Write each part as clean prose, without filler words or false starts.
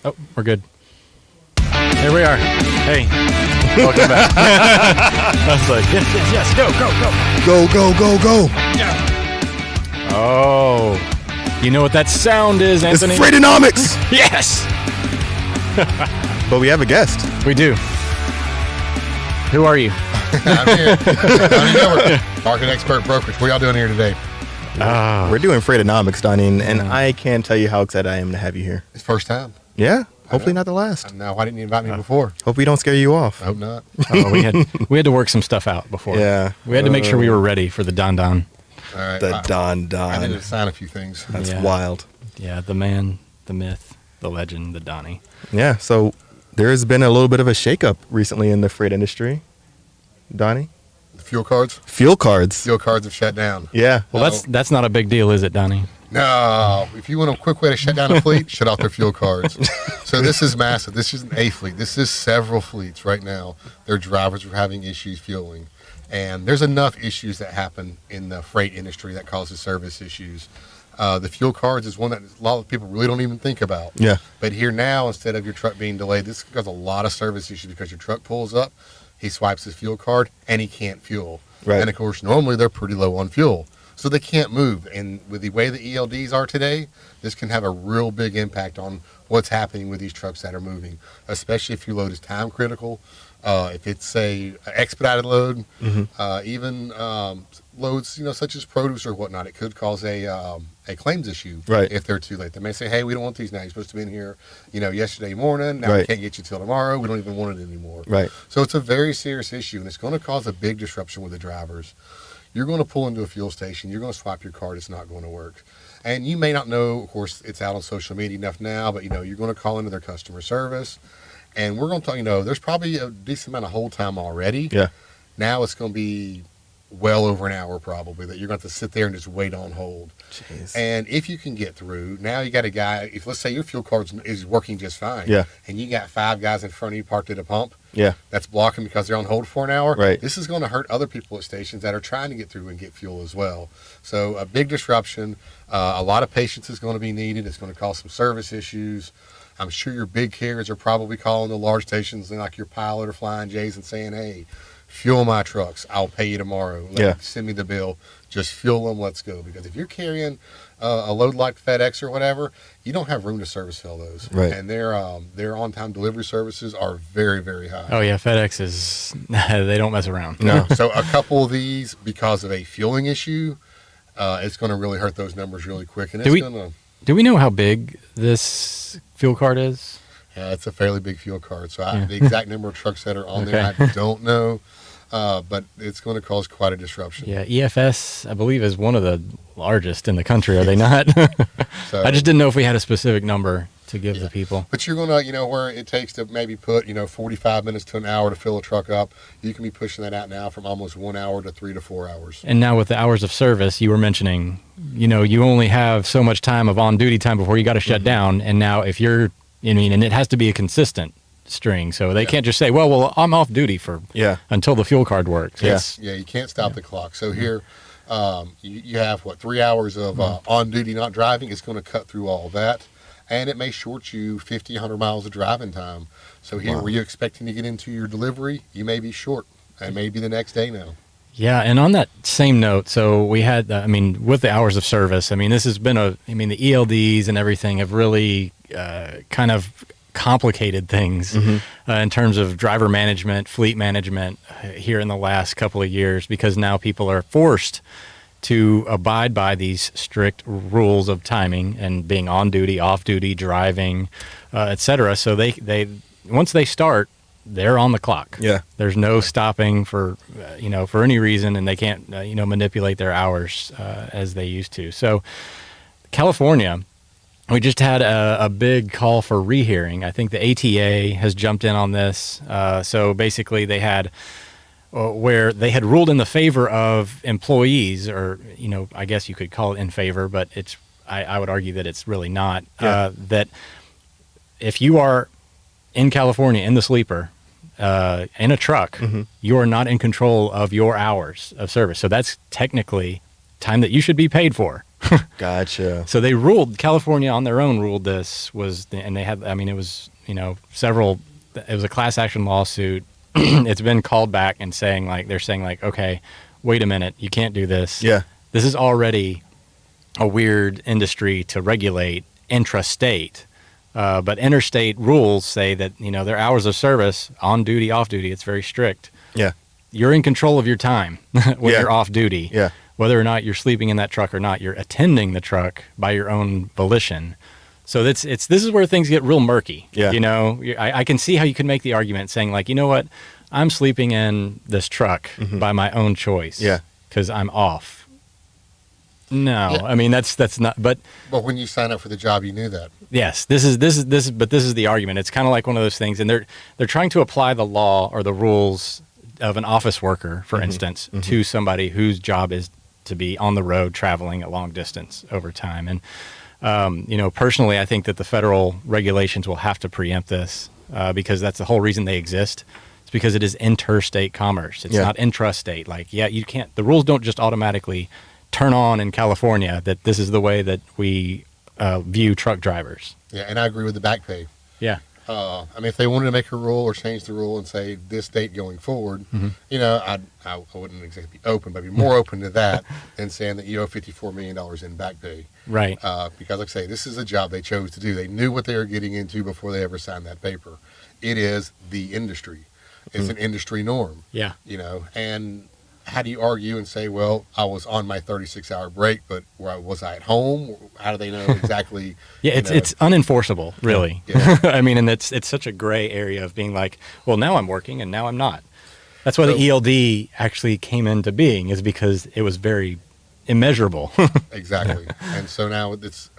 Oh, we're good. Here we are. Hey, welcome back. I was like, yes, go. Go. Oh, you know what that sound is, It's Anthony? Freightonomics. Yes, But we have a guest. we do. Who are you? I'm here. Donny Gilbert, market expert brokerage. What y'all doing here today? We're doing Freightonomics, Donny, and I can't tell you how excited I am to have you here. It's first time. Yeah, hopefully not the last. Now, why didn't you invite me before? Hope we don't scare you off. I hope not. Oh, we had to work some stuff out before. Yeah. We had to make sure we were ready for the Don. All right. The I Don. need to sign a few things. That's Yeah. wild. Yeah, the man, the myth, the legend, the Donny. Yeah, so there's been a little bit of a shakeup recently in the freight industry. Donny? The fuel cards. Fuel cards. Fuel cards have shut down. Yeah. Well, that's not a big deal, is it, Donny? No. If you want a quick way to shut down a fleet, shut off their fuel cards. So this is massive. This isn't a fleet. This is several fleets right now. Their drivers are having issues fueling. And there's enough issues that happen in the freight industry that causes service issues. The fuel cards is one that a lot of people really don't even think about. Yeah. But here now, instead of your truck being delayed, this causes a lot of service issues because your truck pulls up, he swipes his fuel card, and he can't fuel. Right. And of course, normally they're pretty low on fuel, so they can't move. And with the way the ELDs are today, this can have a real big impact on what's happening with these trucks that are moving, especially if your load is time critical. If it's a expedited load, even loads, such as produce or whatnot, it could cause a claims issue. Right. If they're too late, they may say, "Hey, we don't want these now. You're supposed to be in here, yesterday morning. Now we Right. can't get you till tomorrow. We don't even want it anymore." Right. So it's a very serious issue, and it's going to cause a big disruption with the drivers. You're going to pull into a fuel station. You're going to swipe your card. It's not going to work. And you may not know, of course, it's out on social media enough now, but, you're going to call into their customer service. And we're going to tell there's probably a decent amount of hold time already. Yeah. Now it's going to be well over an hour probably that you're going to have to sit there and just wait on hold. Jeez. And if you can get through, now you got a guy, if let's say your fuel card is working just fine. Yeah. And you got 5 guys in front of you parked at a pump. Yeah. That's blocking because they're on hold for an hour. Right. This is going to hurt other people at stations that are trying to get through and get fuel as well. So a big disruption. A lot of patience is going to be needed. It's going to cause some service issues. I'm sure your big carriers are probably calling the large stations like your Pilot or Flying J's and saying, "Hey, fuel my trucks. I'll pay you tomorrow. Send me the bill. Just fuel them. Let's go." Because if you're carrying a load like FedEx or whatever, you don't have room to service fill those. Right. And their on-time delivery services are very, very high. Oh yeah, FedEx is they don't mess around. No. So a couple of these, because of a fueling issue, it's going to really hurt those numbers really quick. And Do we know how big this fuel card is? Yeah, it's a fairly big fuel card. So the exact number of trucks that are on there, I don't know. But it's going to cause quite a disruption. Yeah, EFS, I believe, is one of the largest in the country, are they not? So, I just didn't know if we had a specific number to give the people. But you're going to, where it takes to maybe put, 45 minutes to an hour to fill a truck up, you can be pushing that out now from almost 1 hour to 3 to 4 hours. And now with the hours of service, you were mentioning, you only have so much time of on-duty time before you got to shut down. And now if you're, and it has to be a consistent string, so they can't just say, well, I'm off duty for until the fuel card works. Yeah. You can't stop the clock. So here you have 3 hours of on duty not driving. It's going to cut through all that, and it may short you 50, 100 miles of driving time. So here, were you expecting to get into your delivery, you may be short, and maybe the next day now. Yeah, and on that same note, so we had, with the hours of service, this has been the ELDs and everything have really kind of complicated things in terms of driver management, fleet management here in the last couple of years, because now people are forced to abide by these strict rules of timing and being on duty, off duty, driving, etc. So they once they start, they're on the clock. Yeah. There's no stopping for for any reason, and they can't manipulate their hours as they used to. So California, we just had a big call for rehearing. I think the ATA has jumped in on this. So basically they had where they had ruled in the favor of employees, or, I guess you could call it in favor, but I would argue that it's really not. That if you are in California in the sleeper, in a truck, you are not in control of your hours of service. So that's technically time that you should be paid for. Gotcha. So they ruled, California on their own ruled this and they had, I mean, it was, it was a class action lawsuit. It's been called back and they're saying like, okay, wait a minute, you can't do this. Yeah. This is already a weird industry to regulate intrastate. But interstate rules say that, their hours of service, on duty, off duty, it's very strict. Yeah. You're in control of your time when you're off duty. Yeah. Whether or not you're sleeping in that truck or not, you're attending the truck by your own volition. So this is where things get real murky. Yeah. I can see how you could make the argument saying like, you know what, I'm sleeping in this truck by my own choice. Yeah. Because I'm off. No, Yeah. I mean that's not. But when you sign up for the job, you knew that. yes, this is the argument. It's kind of like one of those things, and they're trying to apply the law or the rules of an office worker, for instance, to somebody whose job is to be on the road traveling a long distance over time. And personally, I think that the federal regulations will have to preempt this because that's the whole reason they exist. It's because it is interstate commerce. It's not intrastate. Like, you can't. The rules don't just automatically turn on in California that this is the way that we view truck drivers. Yeah, and I agree with the back pay. Yeah. If they wanted to make a rule or change the rule and say this date going forward, I wouldn't exactly be open, but be more open to that than saying that you owe $54 million in back pay. Right. Because, like I say, this is a job they chose to do. They knew what they were getting into before they ever signed that paper. It is the industry. It's an industry norm. Yeah. And how do you argue and say, well, I was on my 36-hour break, but was I at home? How do they know exactly? Yeah, it's unenforceable, really. Yeah. I mean, and it's such a gray area of being like, well, now I'm working and now I'm not. That's why the ELD actually came into being, is because it was very immeasurable. Exactly. And so now it's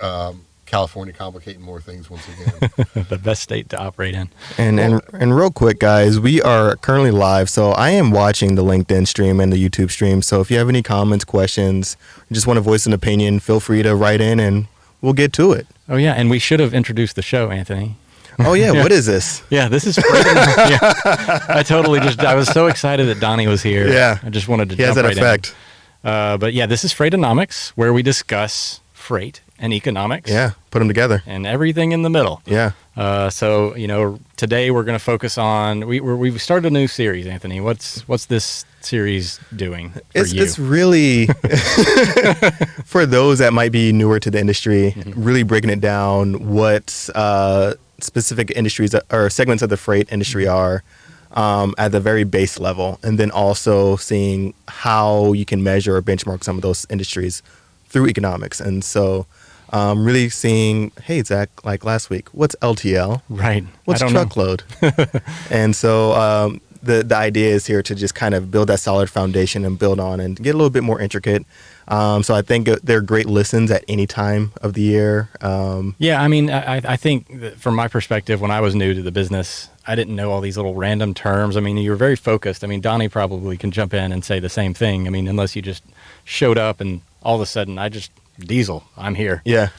California complicating more things once again. The best state to operate in. And real quick, guys, we are currently live, so I am watching the LinkedIn stream and the YouTube stream. So if you have any comments, questions, or just want to voice an opinion, feel free to write in and we'll get to it. Oh, yeah, and we should have introduced the show, Anthony. Oh, yeah, what is this? Yeah, this is I was so excited that Donny was here. Yeah. I just wanted to He has jump that right effect. But yeah, this is Freightonomics, where we discuss freight and economics. Yeah, put them together. And everything in the middle. Yeah. So today we're going to focus on we've started a new series. Anthony, what's this series doing for you? It's really for those that might be newer to the industry, really breaking it down what specific industries or segments of the freight industry are at the very base level, and then also seeing how you can measure or benchmark some of those industries through economics. And so really seeing, hey, Zach, like last week, what's LTL? Right. What's truckload? And so the idea is here to just kind of build that solid foundation and build on and get a little bit more intricate. So I think they're great listens at any time of the year. Yeah, I mean, I think that from my perspective, when I was new to the business, I didn't know all these little random terms. I mean, you were very focused. I mean, Donny probably can jump in and say the same thing. I mean, unless you just showed up and all of a sudden diesel, I'm here. Yeah.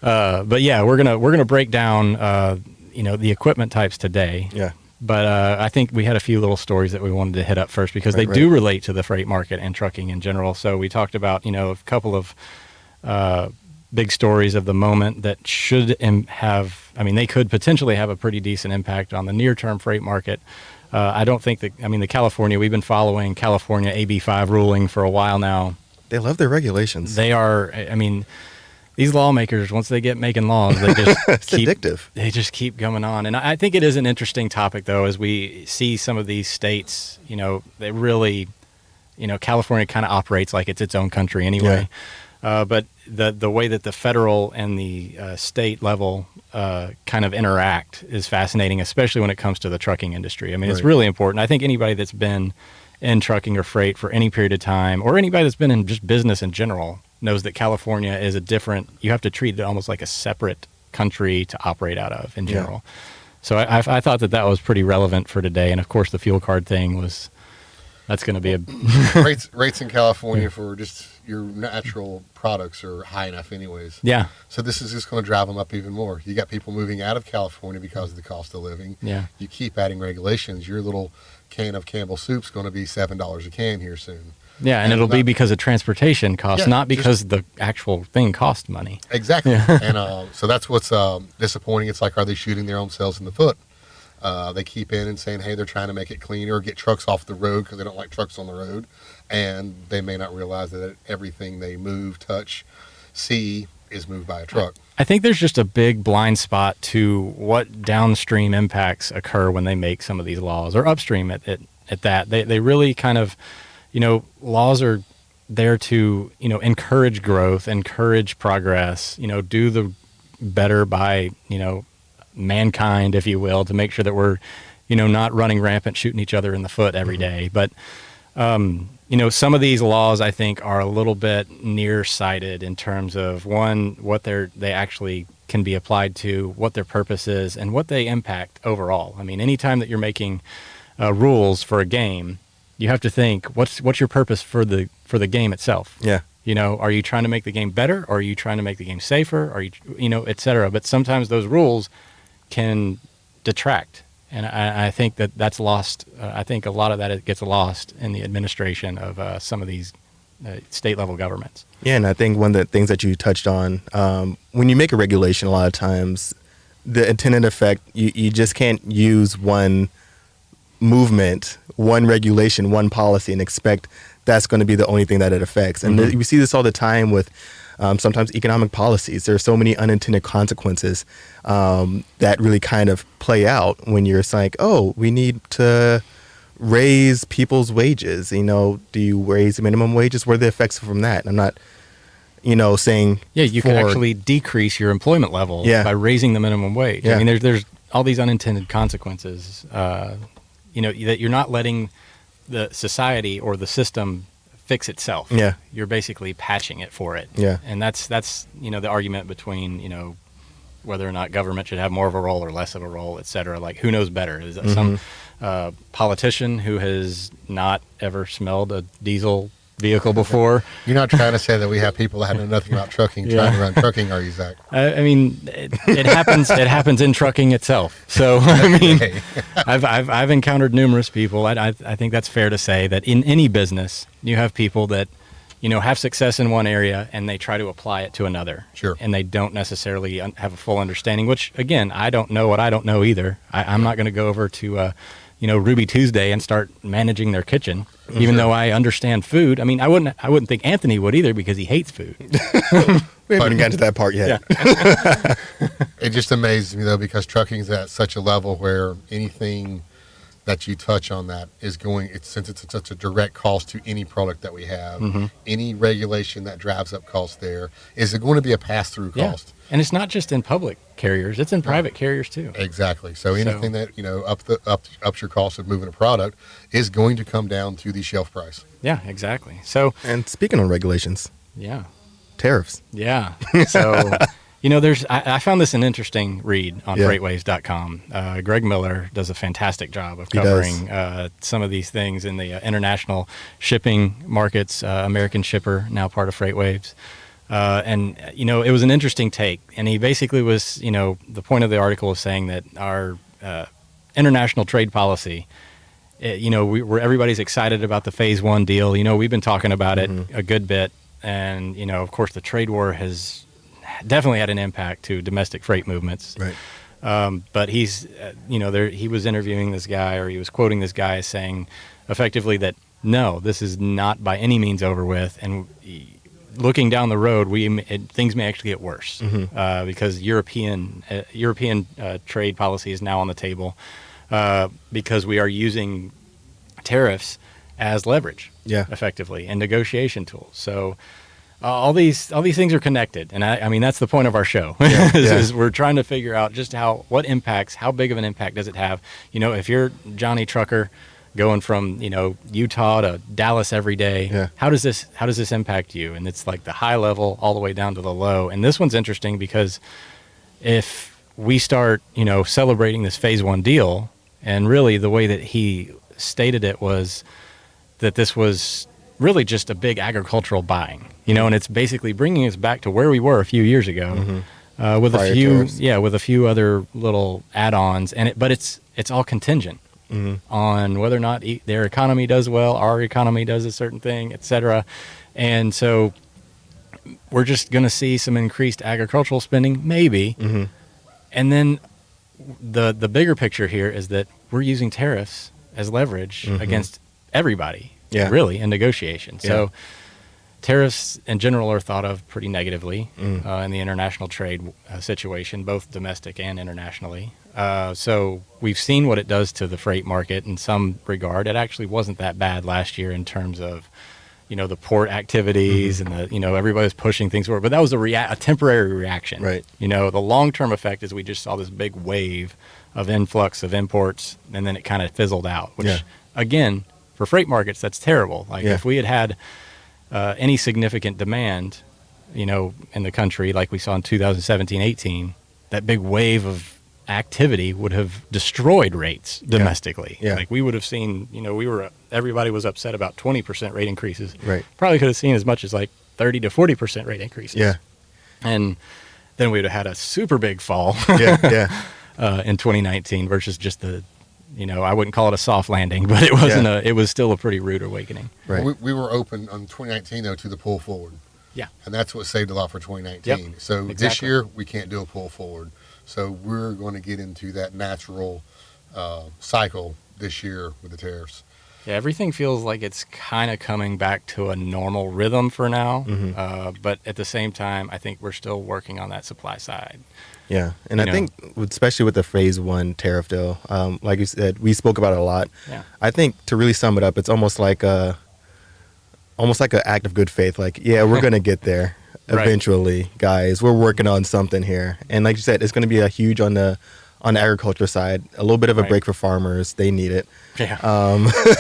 But yeah, we're gonna break down the equipment types today. Yeah. But I think we had a few little stories that we wanted to hit up first because they do relate to the freight market and trucking in general. So we talked about a couple of big stories of the moment that should have. I mean, they could potentially have a pretty decent impact on the near-term freight market. I don't think that. I mean, we've been following California AB5 ruling for a while now. They love their regulations. They are. I mean, these lawmakers, once they get making laws, they just addictive. They just keep going on. And I think it is an interesting topic, though, as we see some of these states. They really, California kind of operates like it's its own country anyway. Yeah. But the way that the federal and the state level kind of interact is fascinating, especially when it comes to the trucking industry. I mean, it's really important. I think anybody that's been in trucking or freight for any period of time, or anybody that's been in just business in general, knows that California is you have to treat it almost like a separate country to operate out of in general. Yeah. So I thought that was pretty relevant for today. And of course the fuel card thing that's going to be rates in California for just your natural products are high enough anyways. Yeah. So this is just going to drive them up even more. You got people moving out of California because of the cost of living. Yeah. You keep adding regulations. Your little can of Campbell soup's going to be $7 a can here soon. Yeah, and it'll be because of transportation costs, Yeah, not because the actual thing cost money. Exactly. And so that's what's disappointing. It's like, are they shooting their own selves in the foot? They keep in and saying, hey, they're trying to make it cleaner, get trucks off the road because they don't like trucks on the road. And they may not realize that everything they move, touch, see is moved by a truck. I think there's just a big blind spot to what downstream impacts occur when they make some of these laws, or upstream at that. They really kind of, laws are there to, encourage growth, encourage progress, do the better by, mankind, if you will, to make sure that we're, not running rampant, shooting each other in the foot every day. But, some of these laws, I think, are a little bit nearsighted in terms of, one, what they actually can be applied to, what their purpose is, and what they impact overall. I mean, anytime that you're making rules for a game, you have to think, what's your purpose for the game itself? Yeah. Are you trying to make the game better, or are you trying to make the game safer? Are you, et cetera? But sometimes those rules can detract. And I think that's lost. I think a lot of that gets lost in the administration of some of these state level governments. Yeah, and I think one of the things that you touched on, when you make a regulation, a lot of times the intended effect, you just can't use one movement, one regulation, one policy and expect that's going to be the only thing that it affects. And we see this all the time with sometimes economic policies. There are so many unintended consequences that really kind of play out when you're like, oh, we need to raise people's wages. Do you raise minimum wages? What are the effects from that? I'm not, saying... Yeah, you can actually decrease your employment level by raising the minimum wage. Yeah. I mean, there's all these unintended consequences, that you're not letting the society or the system fix itself. Yeah. You're basically patching it for it. Yeah. And that's the argument between, whether or not government should have more of a role or less of a role, et cetera. Like, who knows better? Is that some politician who has not ever smelled a diesel vehicle before? You're not trying to say that we have people that know nothing about trucking trying to run trucking, are you, Zach? I mean, it happens. It happens in trucking itself. So I mean, I've encountered numerous people. I think that's fair to say that in any business, you have people that have success in one area and they try to apply it to another. Sure. And they don't necessarily have a full understanding. Which, again, I don't know what I don't know either. I'm not going to go over to Ruby Tuesday and start managing their kitchen, even though I understand food. I mean, I wouldn't think Anthony would either because he hates food. We haven't gotten to that part yet. Yeah. It just amazes me, though, because trucking is at such a level where anything that you touch on that is since it's such a direct cost to any product that we have, any regulation that drives up costs there, is it going to be a pass-through cost? And it's not just in public carriers; it's in private carriers too. Exactly. So anything that ups your cost of moving a product is going to come down to the shelf price. Yeah, exactly. So, and speaking of regulations, tariffs. Yeah. So, I found this an interesting read on FreightWaves.com. Greg Miller does a fantastic job of covering some of these things in the international shipping markets. American Shipper, now part of FreightWaves. And it was an interesting take. And he basically was, the point of the article was saying that our international trade policy, everybody's excited about the Phase 1 deal. We've been talking about it a good bit. And, of course, the trade war has definitely had an impact to domestic freight movements. Right. But he's, he was interviewing this guy, or he was quoting this guy saying effectively that, no, this is not by any means over with. And looking down the road, things may actually get worse because European trade policy is now on the table because we are using tariffs as leverage, effectively, and negotiation tools. So all these things are connected, and I mean that's the point of our show. Is we're trying to figure out just how big of an impact does it have? If you're Johnny Trucker going from Utah to Dallas every day, how does this impact you? And it's like the high level all the way down to the low. And this one's interesting because if we start celebrating this Phase 1 deal, and really the way that he stated it was that this was really just a big agricultural buying, and it's basically bringing us back to where we were a few years ago, with a few other little add-ons, but it's all contingent. on whether or not their economy does well, our economy does a certain thing, et cetera. And so we're just going to see some increased agricultural spending, maybe. And then the bigger picture here is that we're using tariffs as leverage against everybody, really, in negotiation. So tariffs in general are thought of pretty negatively in the international trade situation, both domestic and internationally. So we've seen what it does to the freight market in some regard. It actually wasn't that bad last year in terms of, the port activities and everybody was pushing things forward. But that was a temporary reaction. Right. The long-term effect is we just saw this big wave of influx of imports, and then it kind of fizzled out, which, again, for freight markets, that's terrible. Like if we had any significant demand, in the country like we saw in 2017-18, that big wave of activity would have destroyed rates domestically. Like we would have seen, everybody was upset about 20% rate increases. Right. Probably could have seen as much as like 30 to 40% rate increases. Yeah. And then we would have had a super big fall in 2019 versus just the, I wouldn't call it a soft landing, but it wasn't it was still a pretty rude awakening. Right. Well, we were open on 2019 though to the pull forward. Yeah. And that's what saved a lot for 2019. Yep, So this exactly. year we can't do a pull forward. So we're going to get into that natural cycle this year with the tariffs. Yeah, everything feels like it's kind of coming back to a normal rhythm for now. But at the same time, I think we're still working on that supply side. Yeah, and I think especially with the phase one tariff deal, like you said, we spoke about it a lot. Yeah. I think to really sum it up, it's almost like an act of good faith. Like, we're gonna get there Right. eventually, guys. We're working on something here, and like you said, it's going to be a huge on the agriculture side. A little bit of a Right. break for farmers; they need it. Yeah.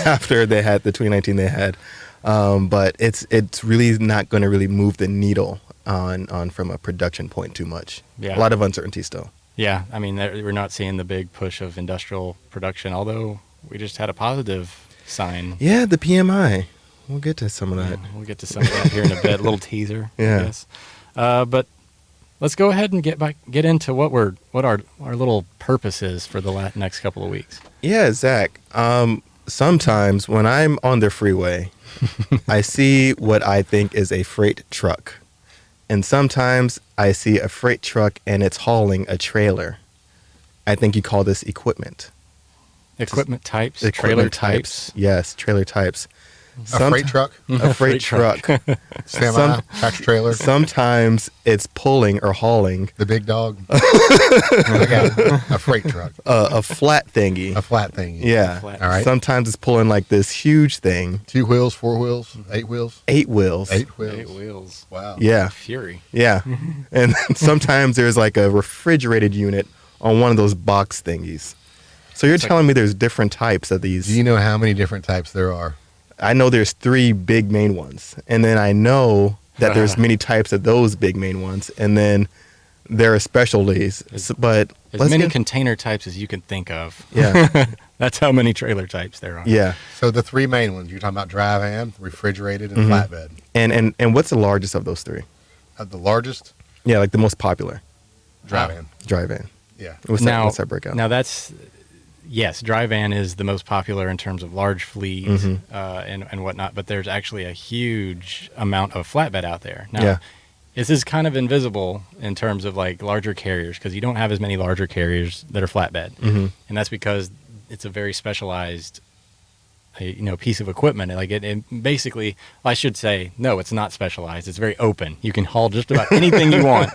After they had the 2019, they had, but it's really not going to really move the needle on from a production point too much. Yeah. A lot of uncertainty still. Yeah, I mean, we're not seeing the big push of industrial production, although we just had a positive sign. Yeah, the PMI. We'll get to some of that. We'll get to some of that here in a bit, a little teaser, Yeah. I guess. But let's go ahead and get into what our little purpose is for the next couple of weeks. Yeah, Zach. Sometimes when I'm on the freeway, I see what I think is a freight truck. And sometimes I see a freight truck and it's hauling a trailer. I think you call this equipment. Equipment types, trailer Equipment types. Yes, trailer types. A freight truck, A freight truck. semi, tractor trailer, Sometimes it's pulling or hauling the big dog. A freight truck, a flat thingy. a flat thing. Yeah. flat. All right. Sometimes it's pulling like this huge thing. 2 wheels, 4 wheels, 8 wheels, 8 wheels. 8 wheels. 8 wheels. Wow. Yeah. Fury. Yeah. And sometimes there's like a refrigerated unit on one of those box thingies. So you're telling me there's different types of these. Do you know how many different types there are? I know there's 3 big main ones. And then I know that there's many types of those big main ones. And then there are specialties. But As many container types as you can think of. Yeah. That's how many trailer types there are. Yeah. So the 3 main ones, you're talking about dry van, refrigerated, and flatbed. And what's the largest of those 3? The largest, Yeah, like the most popular. dry van. Dry van. Yeah. What's that breakout? Now yes, dry van is the most popular in terms of large fleet and whatnot, but there's actually a huge amount of flatbed out there. Now, Yeah. this is kind of invisible in terms of like larger carriers because you don't have as many larger carriers that are flatbed. And that's because it's a very specialized piece of equipment. Like it basically, I should say, no, it's not specialized. It's very open. You can haul just about anything you want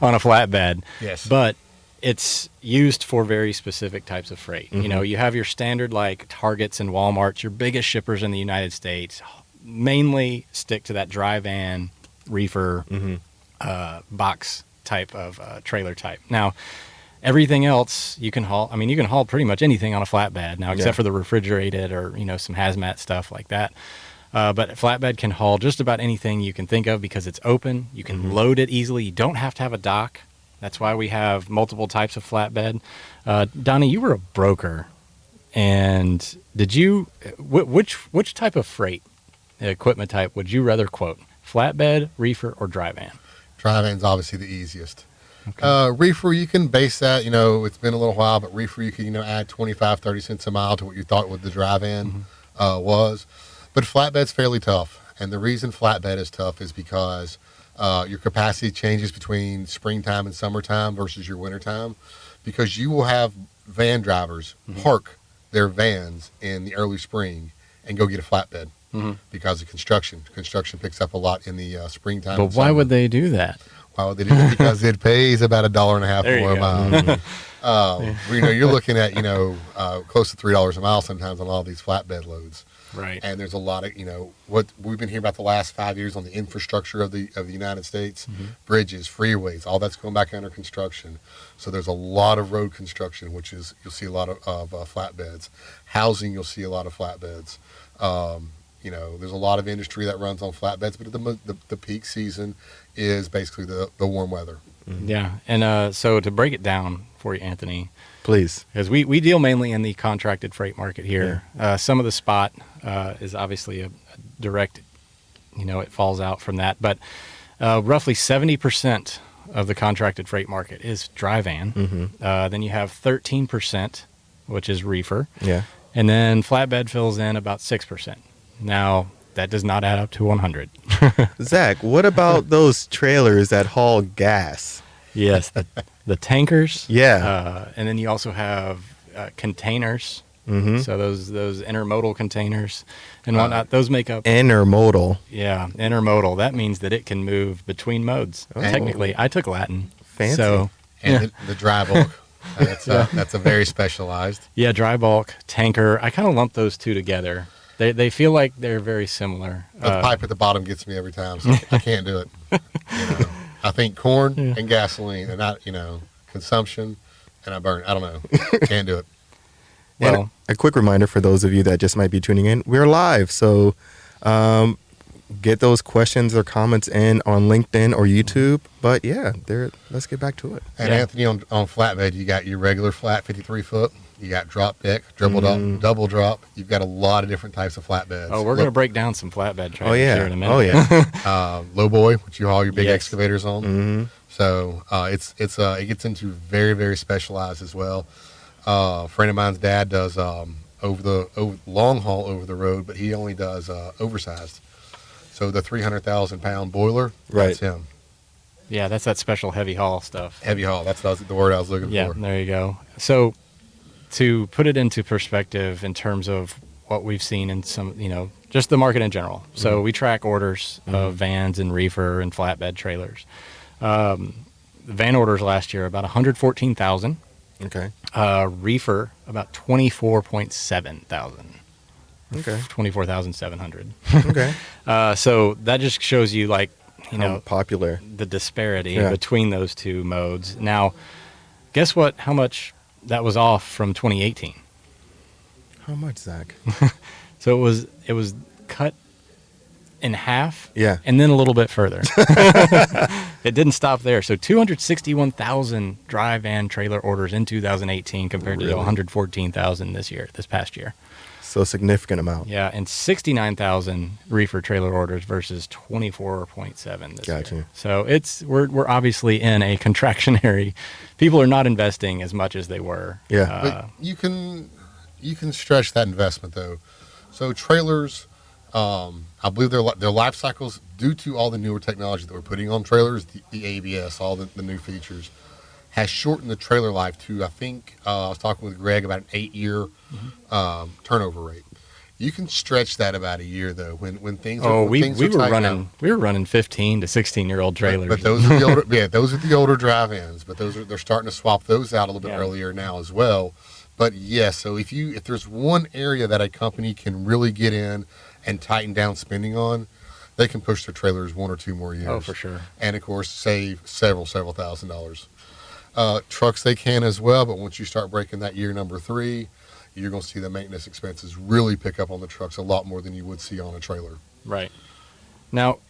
on a flatbed. Yes. But it's used for very specific types of freight. You have your standard like Targets and Walmarts, your biggest shippers in the United States, mainly stick to that dry van, reefer, box type of trailer type. Now, everything else you can haul. I mean, you can haul pretty much anything on a flatbed now, except for the refrigerated or some hazmat stuff like that. But flatbed can haul just about anything you can think of because it's open. You can load it easily. You don't have to have a dock. That's why we have multiple types of flatbed. Donnie, you were a broker, and did you which type of freight equipment type would you rather quote? Flatbed, reefer, or dry van? Dry van's obviously the easiest. Reefer, you can base that, it's been a little while, but reefer, you can, add 25, 30 cents a mile to what you thought what the drive-in was. But flatbed's fairly tough. And the reason flatbed is tough is because your capacity changes between springtime and summertime versus your wintertime, because you will have van drivers park their vans in the early spring and go get a flatbed because of construction. Construction picks up a lot in the springtime. But why would they do that? Why would they do that? Because it pays about $1.50 There you more a go. mile. You're looking at close to $3 a mile sometimes on all these flatbed loads. Right. And there's a lot of what we've been hearing about the last 5 years on the infrastructure of the United States, bridges, freeways, all that's going back under construction. So there's a lot of road construction, which is you'll see a lot of flatbeds. Housing, you'll see a lot of flatbeds. There's a lot of industry that runs on flatbeds, but the peak season is basically the warm weather. Yeah. And so to break it down for you, Anthony, Please. because we deal mainly in the contracted freight market here. Some of the spot is obviously a direct, it falls out from that. But roughly 70% of the contracted freight market is dry van. Then you have 13%, which is reefer. Yeah. And then flatbed fills in about 6%. Now, that does not add up to 100. Zach, what about those trailers that haul gas? Yes, the tankers. Yeah. And then you also have containers. So those intermodal containers and whatnot, those make up. Intermodal. Yeah, intermodal. That means that it can move between modes. Oh. Technically, I took Latin. Fancy. So, And the dry bulk, that's a very specialized. yeah, dry bulk, tanker. I kind of lump those two together. They feel like they're very similar. But the pipe at the bottom gets me every time, so I can't do it. I think corn and gasoline, and not consumption, and I burn. I don't know, can't do it. Well, And a quick reminder for those of you that just might be tuning in, we're live. So get those questions or comments in on LinkedIn or YouTube. But yeah, let's get back to it. And Yeah. Anthony, on flatbed, you got your regular flat 53 foot. You got drop deck, double drop. You've got a lot of different types of flatbeds. oh, we're going to break down some flatbed trailers Oh yeah. here in a minute. Oh yeah. Low boy, which you haul your big Yes. excavators on. So it gets into very, very specialized as well. A friend of mine's dad does over long haul over the road, but he only does oversized. So the 300,000 pound boiler, that's him. Yeah, that's that special heavy haul stuff. Heavy haul. That's the word I was looking Yeah, for. there you go. So to put it into perspective in terms of what we've seen in some, just the market in general. So we track orders of vans and reefer and flatbed trailers. The van orders last year, about 114,000. Okay. Reefer, about 24.7 thousand. Okay. 24,700. Okay. So that just shows you How popular. the disparity Yeah. between those two modes. Now, guess what? How much that was off from 2018? How much, Zach? So it was cut in half. Yeah. And then a little bit further. It didn't stop there. So 261,000 dry van trailer orders in 2018 compared to Really? 114,000 this past year. So significant amount. Yeah, and 69,000 reefer trailer orders versus 24.7 this Gotcha. year. So we're obviously in a contractionary. People are not investing as much as they were. Yeah. But you can stretch that investment though. So trailers, I believe their life cycles, due to all the newer technology that we're putting on trailers, the ABS, all the new features, has shortened the trailer life to, I think, I was talking with Greg about an 8-year turnover rate. You can stretch that about a year though. When things are, we things are were tightened running up. we were running 15 to 16-year-old trailers. But those are the older, those are the older drive-ins. But they're starting to swap those out a little bit Yeah. earlier now as well. But yes, so if there's one area that a company can really get in and tighten down spending on, they can push their trailers 1 or 2 more years. Oh, for sure. And of course, save several $1,000s. Trucks they can as well, but once you start breaking that year number 3, you're going to see the maintenance expenses really pick up on the trucks a lot more than you would see on a trailer. Right. Now,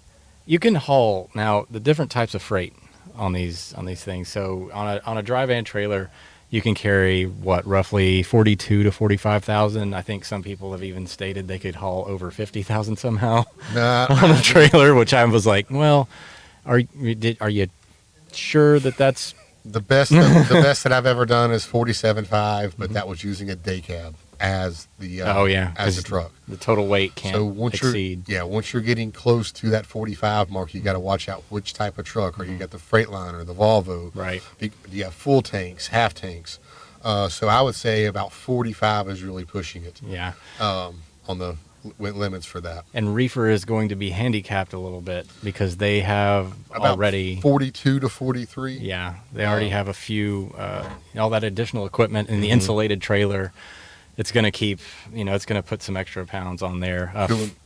you can haul the different types of freight on these things. So on a dry van trailer, you can carry roughly 42 to 45,000. I think some people have even stated they could haul over 50,000 somehow on a trailer, which I was like, well, are you sure that that's The best that I've ever done is 47.5, but that was using a day cab as the as the truck. The total weight can't So once exceed. once you're getting close to that 45 mark, you got to watch out which type of truck. Or you got the Freightliner, the Volvo. Right. You have full tanks, half tanks. So I would say about 45 is really pushing it. Yeah. On the limits for that. And reefer is going to be handicapped a little bit because they have About already 42 to 43. Yeah, they already have a few all that additional equipment in the insulated trailer. It's going to keep, it's going to put some extra pounds on there.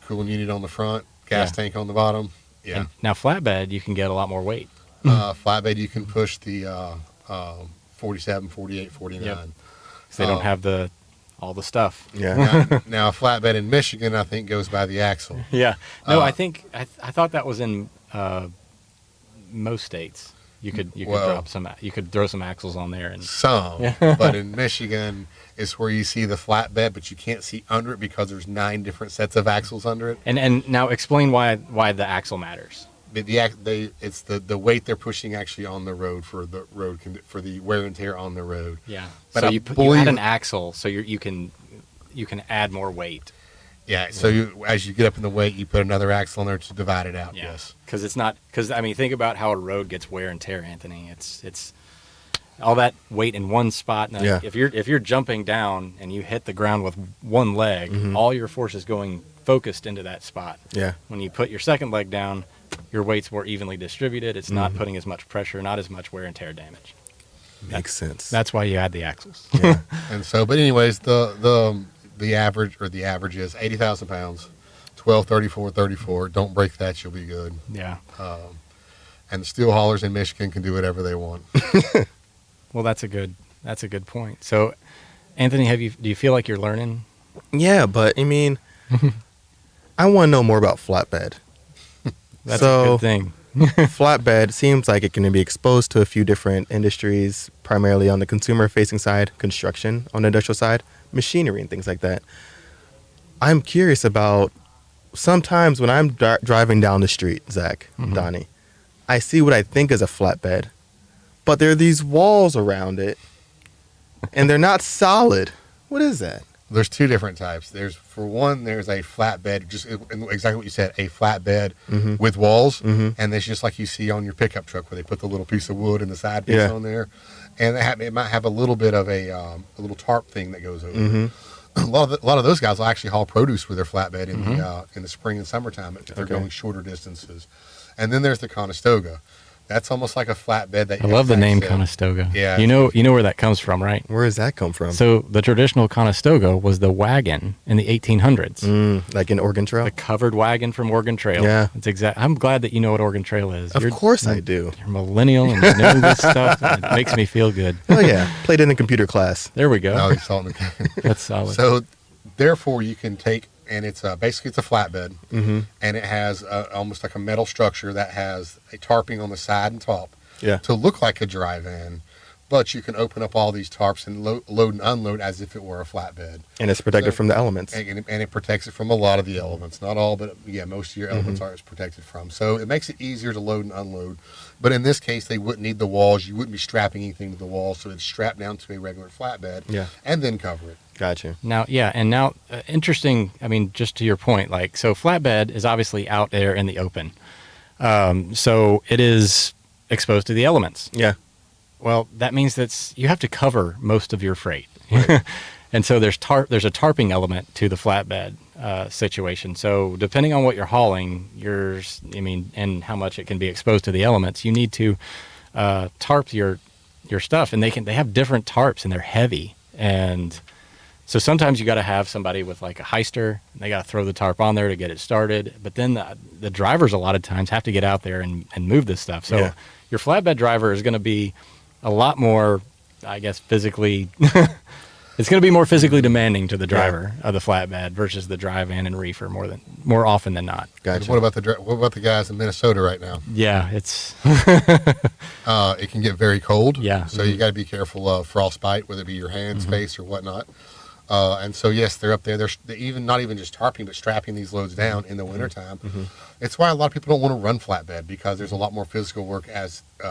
Cooling unit on the front, gas tank on the bottom. Yeah. And now flatbed, you can get a lot more weight. Flatbed, you can push the 47, 48, 49. Yep. So they don't have all the stuff. Yeah. Now, a flatbed in Michigan, I think, goes by the axle. Yeah. No, I think I thought that was in most states. You could throw some axles on there and But in Michigan, it's where you see the flatbed, but you can't see under it because there's 9 different sets of axles under it. And now explain why the axle matters. It's the weight they're pushing actually on the road for the wear and tear on the road. Yeah. But so I you add an axle, so you can add more weight. Yeah. So as you get up in the weight, you put another axle on there to divide it out. Yeah. Yes. Because think about how a road gets wear and tear, Anthony. It's all that weight in one spot. Now, Yeah. If you're jumping down and you hit the ground with one leg, all your force is going focused into that spot. Yeah. When you put your second leg down, your weight's more evenly distributed. It's not putting as much pressure, not as much wear and tear damage. Makes sense. That's why you add the axles. Yeah. And so, but anyways, the average is 80,000 pounds, 1234.34. Don't break that; you'll be good. Yeah. And the steel haulers in Michigan can do whatever they want. Well, that's a good point. So, Anthony, do you feel like you're learning? Yeah, but I mean, I want to know more about flatbed. That's a good thing. Flatbed seems like it can be exposed to a few different industries, primarily on the consumer-facing side, construction on the industrial side, machinery and things like that. I'm curious about sometimes when I'm driving down the street, Zach, Donnie, I see what I think is a flatbed, but there are these walls around it, and they're not solid. What is that? There's 2 different types. There's a flatbed, just exactly what you said, a flatbed with walls, and it's just like you see on your pickup truck where they put the little piece of wood and the side piece on there, and it might have a little bit of a little tarp thing that goes over. A lot of those guys will actually haul produce with their flatbed in the spring and summertime if they're going shorter distances. And then there's the Conestoga. That's almost like a flatbed. I love the name Conestoga. Yeah. You know where that comes from, right? Where does that come from? So the traditional Conestoga was the wagon in the 1800s. Like an Oregon Trail? The covered wagon from Oregon Trail. Yeah. It's I'm glad that you know what Oregon Trail is. Of course I do. You're millennial and you know this stuff. And it makes me feel good. Oh, yeah. Played in a computer class. There we go. No, he's salting the That's solid. So, therefore, you can take, and it's basically it's a flatbed, and it has almost like a metal structure that has a tarping on the side and top to look like a dry van, but you can open up all these tarps and load and unload as if it were a flatbed. And it's protected from the elements. And it protects it from a lot of the elements. Not all, but most of your elements are protected from. So it makes it easier to load and unload. But in this case, they wouldn't need the walls. You wouldn't be strapping anything to the wall, so it's strapped down to a regular flatbed and then cover it. Gotcha. Now, interesting, just to your point, so flatbed is obviously out there in the open. So it is exposed to the elements. Yeah. Well, that means you have to cover most of your freight. Right. And so there's a tarping element to the flatbed situation. So depending on what you're hauling, and how much it can be exposed to the elements, you need to tarp your stuff. And they have different tarps, and they're heavy. And so sometimes you got to have somebody with like a heister, and they got to throw the tarp on there to get it started. But then the drivers a lot of times have to get out there and move this stuff. So your flatbed driver is going to be a lot more, I guess, physically. It's going to be more physically demanding to the driver of the flatbed versus the dry van and reefer more often than not. Gotcha. What about the guys in Minnesota right now? Yeah, it's it can get very cold. Yeah. So you got to be careful of frostbite, whether it be your hands, face, or whatnot. And so yes, they're up there. They're not even just tarping, but strapping these loads down in the wintertime. It's why a lot of people don't want to run flatbed, because there's a lot more physical work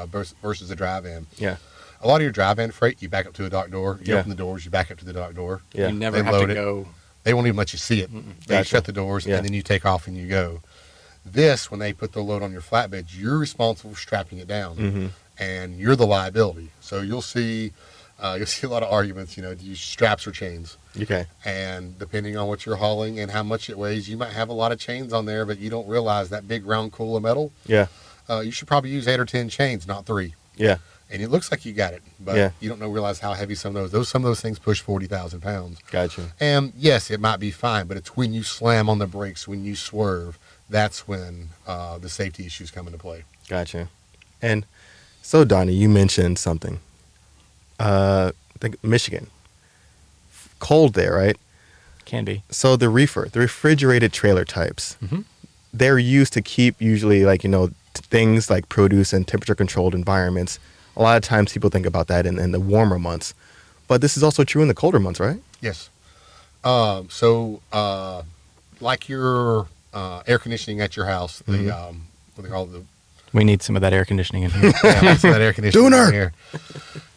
versus a dry van. Yeah. a lot of your dry van freight, you back up to a dock door. You Yeah. open the doors, you back up to the dock door. Yeah. You never They have load to it. go. They won't even let you see it. They Gotcha. shut the doors, Yeah. and then you take off and you go. This, when they put the load on your flatbed, you're responsible for strapping it down, Mm-hmm. and you're the liability. So you'll see a lot of arguments. Do you use straps or chains? Okay. And depending on what you're hauling and how much it weighs, you might have a lot of chains on there, but you don't realize that big round cool of metal. Yeah. You should probably use 8 or 10 chains, not 3. Yeah. And it looks like you got it, but Yeah. you don't realize how heavy some of those. Some of those things push 40,000 pounds. Gotcha. And yes, it might be fine, but it's when you slam on the brakes, when you swerve, that's when the safety issues come into play. Gotcha. And so, Donnie, you mentioned something. I think Michigan. Cold there, right? Can be. So the refrigerated trailer types, Mhm. they're used to keep usually things like produce in temperature controlled environments. A lot of times people think about that in the warmer months, but this is also true in the colder months, right? Yes. Like your air conditioning at your house, the what they call it, We need some of that air conditioning in here. so that air conditioning Dooner! in here.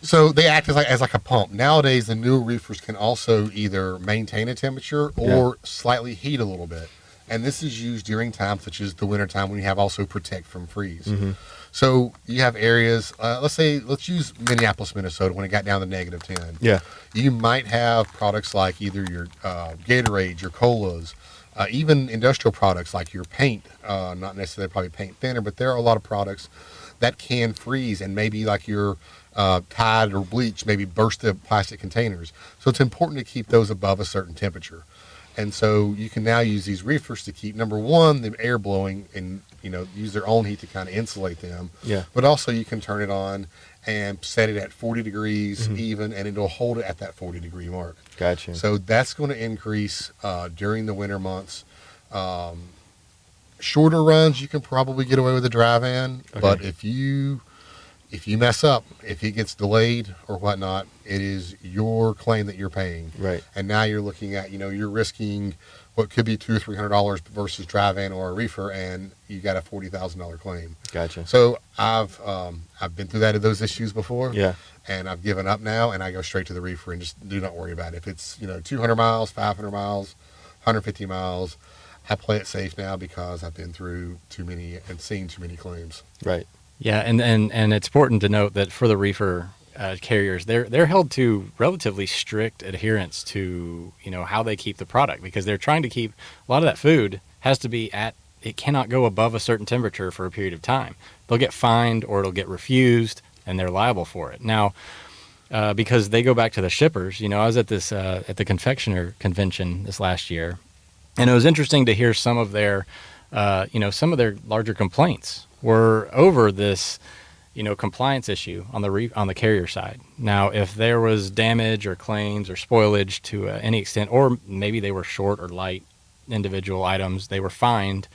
So they act as like a pump. Nowadays, the newer reefers can also either maintain a temperature or slightly heat a little bit. And this is used during times such as the wintertime when you have also protect from freeze. Mm-hmm. So you have areas, let's use Minneapolis, Minnesota, when it got down to -10. Yeah. You might have products like either your Gatorade, your colas, even industrial products like your paint, not necessarily probably paint thinner, but there are a lot of products that can freeze, and maybe like your Tide or bleach maybe burst the plastic containers. So it's important to keep those above a certain temperature. And so you can now use these reefers to keep, number one, the air blowing and, use their own heat to kind of insulate them. Yeah. But also you can turn it on and set it at 40 degrees even, and it'll hold it at that 40-degree mark. Gotcha. So that's going to increase during the winter months. Shorter runs, you can probably get away with a dry van, but if you mess up, if it gets delayed or whatnot, it is your claim that you're paying. Right. And now you're looking at, you're risking what could be $200 or $300 versus dry van or a reefer, and you got a $40,000 claim. Gotcha. So I've been through those issues before. Yeah. And I've given up now, and I go straight to the reefer and just do not worry about it. If it's 200 miles, 500 miles, 150 miles, I play it safe now because I've been through too many and seen too many claims. Right. Yeah, and it's important to note that for the reefer carriers, they're held to relatively strict adherence to how they keep the product, because they're trying to keep a lot of that food has to be it cannot go above a certain temperature for a period of time. They'll get fined or it'll get refused, and they're liable for it. Now, because they go back to the shippers. I was at this at the confectioner convention this last year, and it was interesting to hear some of their larger complaints were over this, compliance issue on the carrier side. Now, if there was damage or claims or spoilage to any extent, or maybe they were short or light individual items, they were fined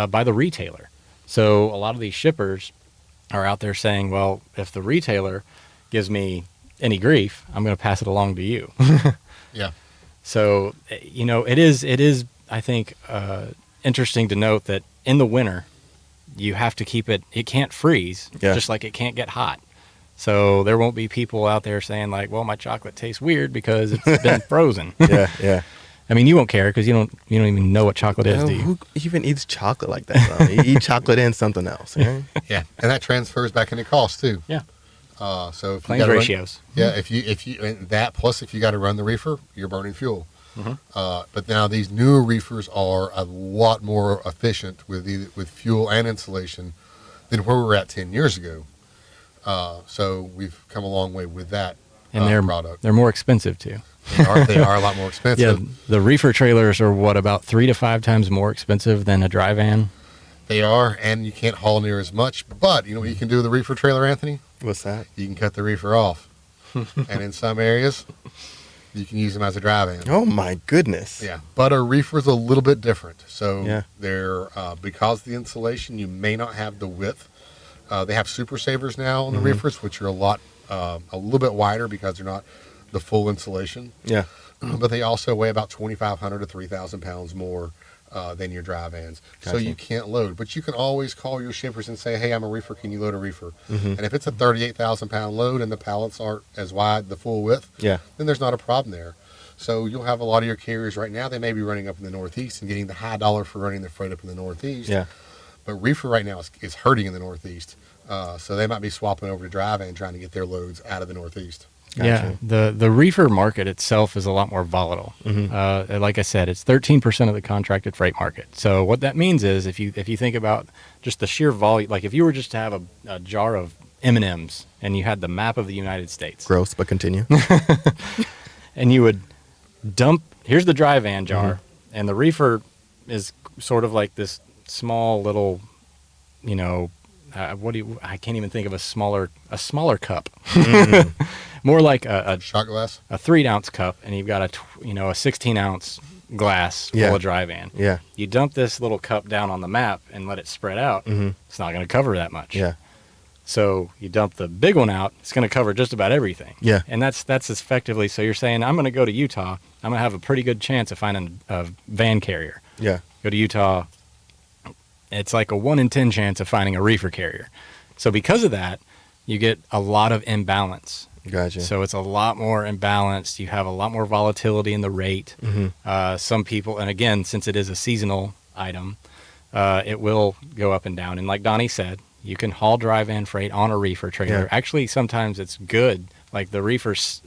by the retailer. So a lot of these shippers are out there saying, well, if the retailer gives me any grief, I'm going to pass it along to you. Yeah. So, it is, I think, interesting to note that in the winter, you have to keep it can't freeze, just like it can't get hot. So there won't be people out there saying like, well, my chocolate tastes weird because it's been frozen. Yeah. I mean, you won't care because you don't even know what chocolate is, do you? Who even eats chocolate like that, bro? You eat chocolate and something else, right? Yeah. And that transfers back into cost too. Yeah. So if Claims you gotta ratios. if you and that plus if you got to run the reefer, you're burning fuel. Mm-hmm. But now these newer reefers are a lot more efficient with fuel and insulation than where we were at 10 years ago. So we've come a long way with that And product. they're more expensive too. They are a lot more expensive. Yeah, the reefer trailers are about 3 to 5 times more expensive than a dry van. They are, and you can't haul near as much. But you know what you can do with a reefer trailer, Anthony? What's that? You can cut the reefer off. And in some areas, you can use them as a dry van. Oh my goodness. Yeah, but a reefer is a little bit different. So Yeah. they're because of the insulation, you may not have the width. They have super savers now on the reefers, which are a little bit wider because they're not the full insulation. Yeah. But they also weigh about 2,500 to 3,000 pounds more than your dry vans. So Gotcha. you can't load. But you can always call your shippers and say, hey, I'm a reefer. Can you load a reefer? Mm-hmm. And if it's a 38,000 pound load and the pallets aren't as wide, the full width, Yeah. then there's not a problem there. So you'll have a lot of your carriers right now, they may be running up in the Northeast and getting the high dollar for running their freight up in the Northeast. Yeah. But reefer right now is hurting in the Northeast. So they might be swapping over to dry van trying to get their loads out of the Northeast. Yeah, the reefer market itself is a lot more volatile. Like I said, it's 13% of the contracted freight market. So what that means is if you think about just the sheer volume, like if you were just to have a jar of M&Ms and you had the map of the United States, Gross, but continue. and you would dump, here's the dry van jar, and the reefer is sort of like this small little, you know, I can't even think of a smaller cup. More like a Shot glass? a 3-ounce cup, and you've got a 16-ounce glass full of dry van. Yeah. You dump this little cup down on the map and let it spread out. It's not going to cover that much. Yeah. So you dump the big one out, it's going to cover just about everything. Yeah. And that's effectively, so you're saying, I'm going to go to Utah, I'm going to have a pretty good chance of finding a van carrier. Yeah. Go to Utah, it's like a 1 in 10 chance of finding a reefer carrier. So because of that, you get a lot of imbalance. Gotcha. So it's a lot more imbalanced. You have a lot more volatility in the rate. Some people, and again, since it is a seasonal item, it will go up and down. And like Donnie said, you can haul dry van freight on a reefer trailer. Yeah. Actually, sometimes it's good. Like the reefers,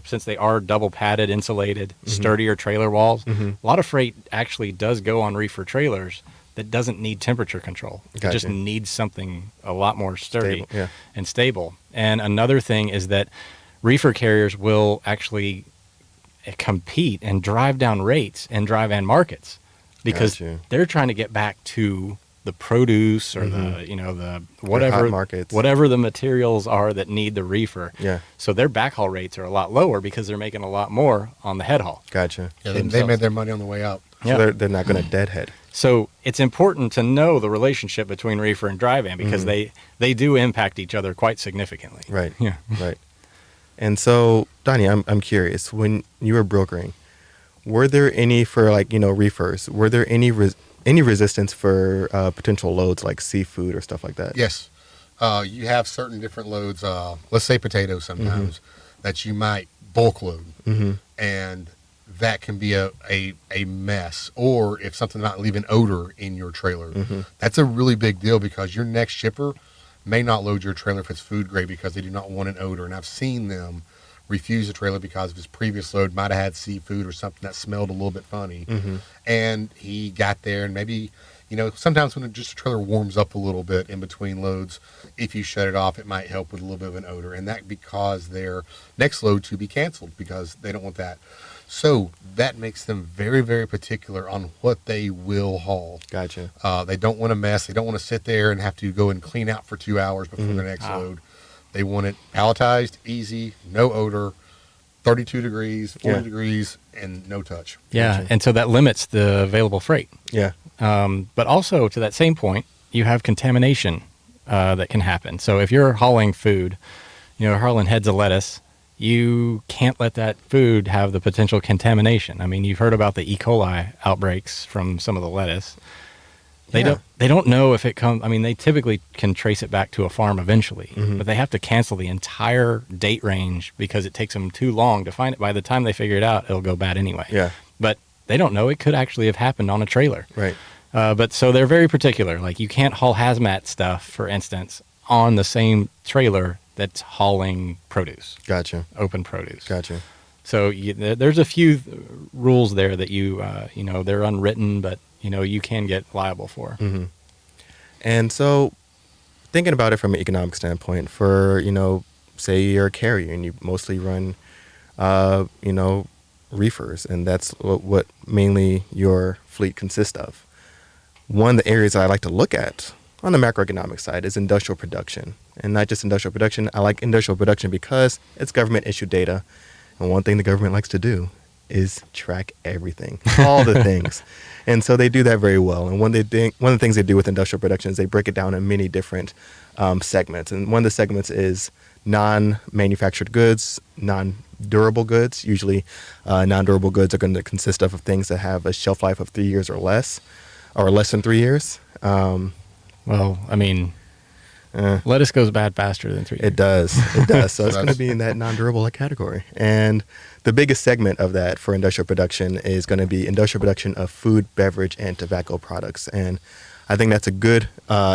since they are double padded, insulated, sturdier trailer walls, a lot of freight actually does go on reefer trailers that doesn't need temperature control. It Gotcha. just needs something a lot more sturdy Stable, and stable. And another thing is that reefer carriers will actually compete and drive down rates in dry van markets because Gotcha. they're trying to get back to the produce or the whatever hot markets. whatever the materials are that need the reefer. Yeah. So their backhaul rates are a lot lower because they're making a lot more on the head haul. Gotcha. Yeah, they made their money on the way up. So they're not going to deadhead. So it's important to know the relationship between reefer and dry van because they do impact each other quite significantly. Right. Yeah. Right. And so, Donnie, I'm curious. When you were brokering, were there any for reefers? Were there any resistance for potential loads like seafood or stuff like that? Yes. You have certain different loads, let's say potatoes sometimes, that you might bulk load. And that can be a mess. Or if something might leave an odor in your trailer, that's a really big deal because your next shipper may not load your trailer if it's food grade because they do not want an odor. And I've seen them refuse a trailer because his previous load might have had seafood or something that smelled a little bit funny. And he got there and maybe, sometimes when just a trailer warms up a little bit in between loads, if you shut it off, it might help with a little bit of an odor. And that because their next load to be canceled because they don't want that. So that makes them very, very particular on what they will haul. Gotcha. They don't want to mess. They don't want to sit there and have to go and clean out for 2 hours before their next load. They want it palletized, easy, no odor, 32 degrees, 40 degrees, and no touch. Yeah. Gotcha. And so that limits the available freight. Yeah. But also to that same point, you have contamination that can happen. So if you're hauling food, hauling heads of lettuce, you can't let that food have the potential contamination. I mean, you've heard about the E. coli outbreaks from some of the lettuce. They don't know if it comes. I mean, they typically can trace it back to a farm eventually, but they have to cancel the entire date range because it takes them too long to find it. By the time they figure it out, it'll go bad anyway. Yeah. But they don't know it could actually have happened on a trailer. Right. But so they're very particular. Like you can't haul hazmat stuff, for instance, on the same trailer that's hauling produce. Gotcha. Open produce. Gotcha. So there's a few rules there that they're unwritten, but you can get liable for. And so, thinking about it from an economic standpoint, for say you're a carrier and you mostly run, reefers, and that's what mainly your fleet consists of. One of the areas I like to look at on the macroeconomic side is industrial production. And not just industrial production. I like industrial production because it's government issued data. And one thing the government likes to do is track everything, all the things. And so they do that very well. And one of the things they do with industrial production is they break it down in many different segments. And one of the segments is non-manufactured goods, non-durable goods. Usually, non-durable goods are going to consist of things that have a shelf life of 3 years or less than 3 years. Well, I mean, lettuce goes bad faster than 3 years. It does. It does. So it's going to that's- be in that non-durable category. And the biggest segment of that for industrial production is going to be industrial production of food, beverage, and tobacco products. And I think that's a good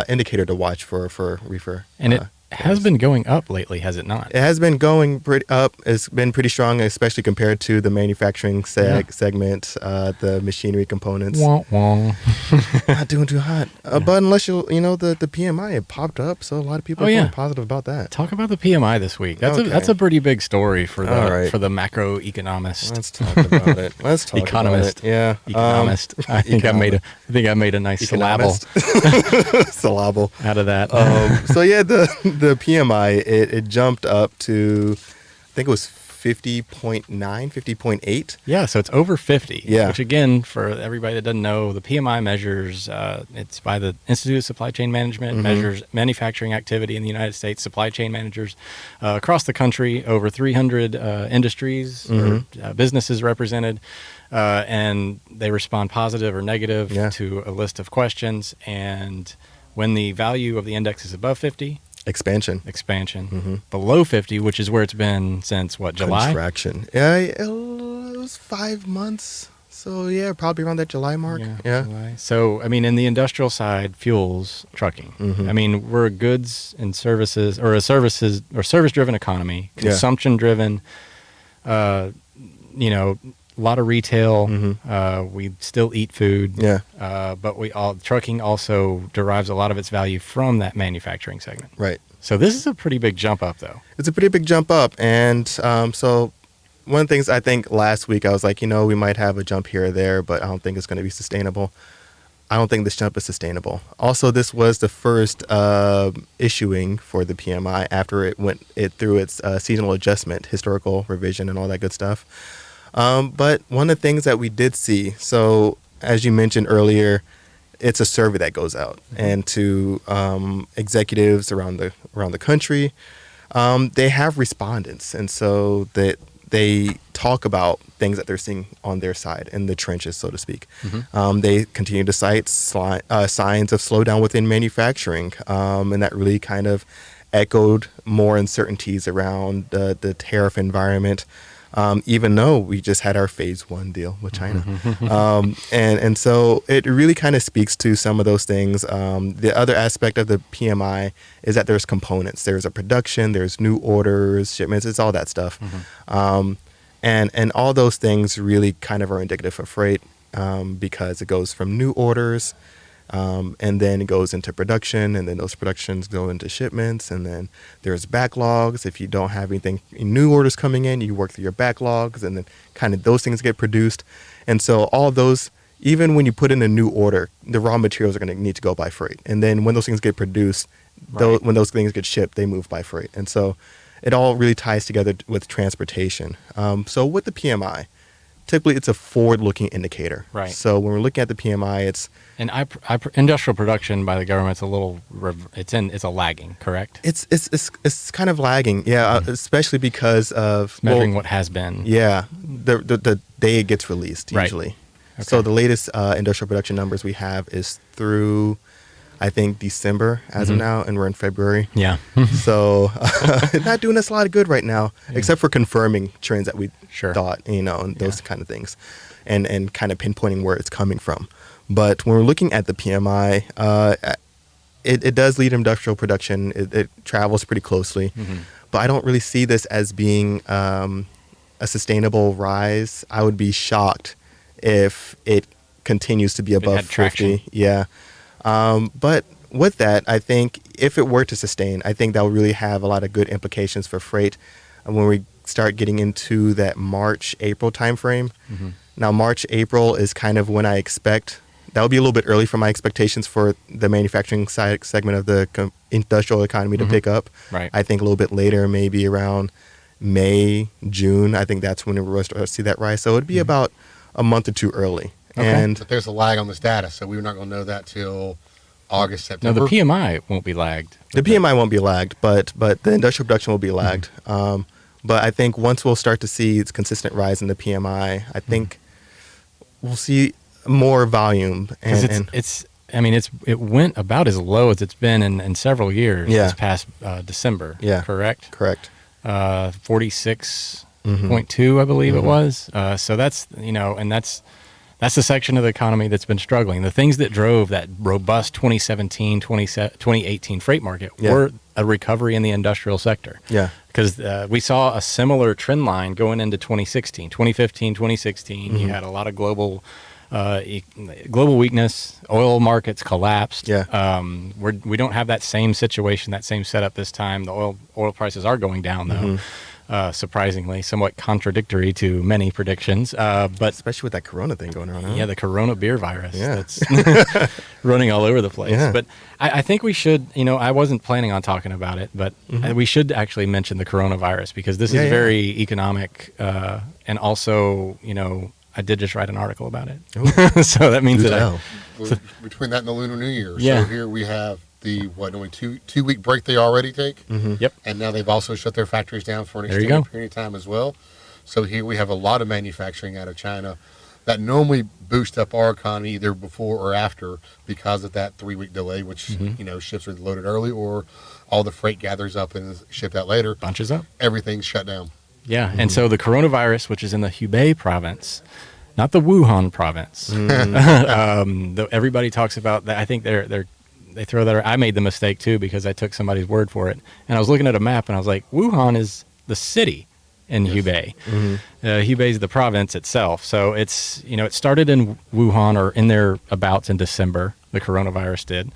indicator to watch for reefer. And it has been going up lately, has it not? It has been going pretty up. It's been pretty strong, especially compared to the manufacturing segment, the machinery components. Wah, wah. Not doing too hot. But unless the PMI, it popped up. So a lot of people are feeling positive about that. Talk about the PMI this week. That's a pretty big story for All right. the macroeconomist. Let's talk about it. Economist. About it. Yeah. Economist. I think I made a nice syllable syllable out of that. So yeah, the PMI it jumped up to, I think it was 50.9, 50.8. Yeah, so it's over 50. Yeah. Which again, for everybody that doesn't know, the PMI measures, it's by the Institute of Supply Chain Management, measures manufacturing activity in the United States, supply chain managers across the country, over 300 industries or businesses represented, and they respond positive or negative to a list of questions. And when the value of the index is above 50, expansion. Below 50, which is where it's been since what, July? Contraction. Yeah, it was 5 months. So yeah, probably around that July mark. Yeah. July. So I mean, in the industrial side, fuels, trucking. I mean, we're a goods and services or service-driven economy, consumption-driven. A lot of retail. We still eat food. Yeah. But trucking also derives a lot of its value from that manufacturing segment. Right. So this is a pretty big jump up, though. It's a pretty big jump up. And so one of the things I think last week I was like, we might have a jump here or there, but I don't think it's going to be sustainable. I don't think this jump is sustainable. Also, this was the first issuing for the PMI after it went through its seasonal adjustment, historical revision, and all that good stuff. But one of the things that we did see, so as you mentioned earlier, it's a survey that goes out and to executives around the country. They have respondents, and so that they talk about things that they're seeing on their side in the trenches, so to speak. They continue to cite signs of slowdown within manufacturing, and that really kind of echoed more uncertainties around the tariff environment. Even though we just had our phase 1 deal with China. And so it really kind of speaks to some of those things. The other aspect of the PMI is that there's components. There's a production, there's new orders, shipments, it's all that stuff. And all those things really kind of are indicative of freight because it goes from new orders and then it goes into production, and then those productions go into shipments, and then there's backlogs. If you don't have anything, new orders coming in, you work through your backlogs, and then kind of those things get produced. And so all of those, even when you put in a new order, the raw materials are going to need to go by freight. And then when those things get produced, when those things get shipped, they move by freight. And so it all really ties together with transportation. So with the PMI, typically it's a forward-looking indicator. Right. So when we're looking at the PMI, it's and industrial production by the government's a little it's a lagging, correct? It's kind of lagging, yeah, especially because of measuring what has been. Yeah, the day it gets released usually. Right. Okay. So the latest industrial production numbers we have is through, I think, December as of now, and we're in February. Yeah. So not doing us a lot of good right now, except for confirming trends that we thought, and those kind of things, and kind of pinpointing where it's coming from. But when we're looking at the PMI, it does lead industrial production. It travels pretty closely, but I don't really see this as being a sustainable rise. I would be shocked if it continues to be above 50. Traction. Yeah. But with that, I think if it were to sustain, I think that would really have a lot of good implications for freight when we start getting into that March, April timeframe. Now, March, April is kind of when I expect. That would be a little bit early for my expectations for the manufacturing segment of the industrial economy to pick up. Right. I think a little bit later, maybe around May, June, I think that's when we'll start to see that rise. So it would be about a month or two early. Okay. But there's a lag on this data, so we're not going to know that till August, No, September. the PMI won't be lagged. The PMI won't be lagged, but the industrial production will be lagged. But I think once we'll start to see its consistent rise in the PMI, I think we'll see more volume. And It went about as low as it's been in several years. Yeah. This past December. Yeah. Correct. 46.2, I believe it was. So that's that's the section of the economy that's been struggling. The things that drove that robust 2017, 2018 freight market were a recovery in the industrial sector. Yeah. Because we saw a similar trend line going into 2016, 2015, 2016. You had a lot of global weakness. Oil markets collapsed. Yeah. We don't have that same situation, that same setup this time. The oil prices are going down, though. Surprisingly, somewhat contradictory to many predictions. But especially with that Corona thing going on. Huh? Yeah, the Corona beer virus that's running all over the place. Yeah. But I think we should, I wasn't planning on talking about it, but we should actually mention the coronavirus because this is very economic. And also, I did just write an article about it. So that means Between that and the Lunar New Year. Yeah. So here we have the only 2-week break they already take. Yep. And now they've also shut their factories down for an There you extended go. period of time as well. So here we have a lot of manufacturing out of China that normally boost up our economy either before or after because of that 3-week delay, which ships are loaded early or all the freight gathers up and is shipped out later. Bunches up. Everything's shut down. Yeah. And so the coronavirus, which is in the Hubei province, not the Wuhan province. Everybody talks about that. I think they throw that. I made the mistake too because I took somebody's word for it, and I was looking at a map and I was like, Wuhan is the city in Hubei. Hubei is the province itself. So it's it started in Wuhan or in thereabouts in December. The coronavirus did,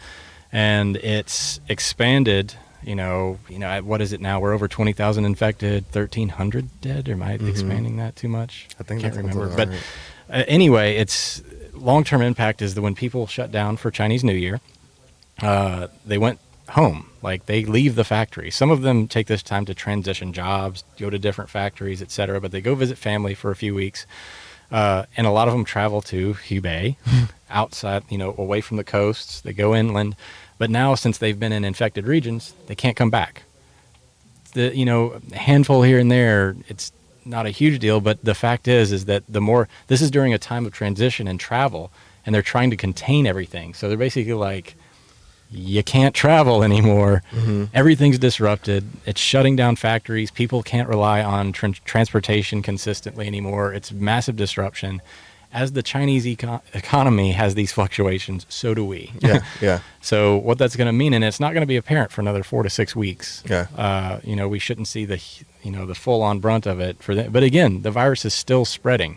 and it's expanded. What is it now? We're over 20,000 infected, 1,300 dead. Or am I expanding that too much? I think Can't that's remember. right. But anyway, it's long-term impact is that when people shut down for Chinese New Year, they went home. Like they leave the factory. Some of them take this time to transition jobs, go to different factories, etc. But they go visit family for a few weeks. And a lot of them travel to Hubei, outside, away from the coasts. They go inland. But now, since they've been in infected regions, they can't come back. A handful here and there, it's not a huge deal. But the fact is that this is during a time of transition and travel, and they're trying to contain everything. So they're basically like, you can't travel anymore. Everything's disrupted. It's shutting down factories. People can't rely on transportation consistently anymore. It's massive disruption. As the Chinese economy has these fluctuations, so do we. Yeah. So what that's going to mean, and it's not going to be apparent for another 4 to 6 weeks. Yeah. We shouldn't see the full-on brunt of it for that. But again, the virus is still spreading.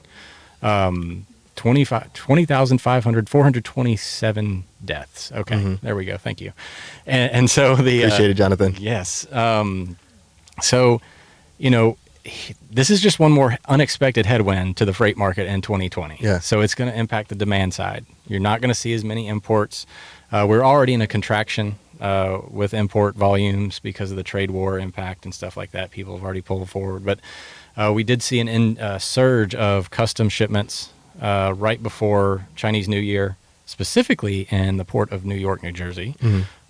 427 deaths. Okay, there we go. Thank you. And so Appreciate it, Jonathan. Yes. This is just one more unexpected headwind to the freight market in 2020. Yeah. So it's going to impact the demand side. You're not going to see as many imports. We're already in a contraction with import volumes because of the trade war impact and stuff like that. People have already pulled forward. But we did see a surge of custom shipments right before Chinese New Year, specifically in the port of New York, New Jersey.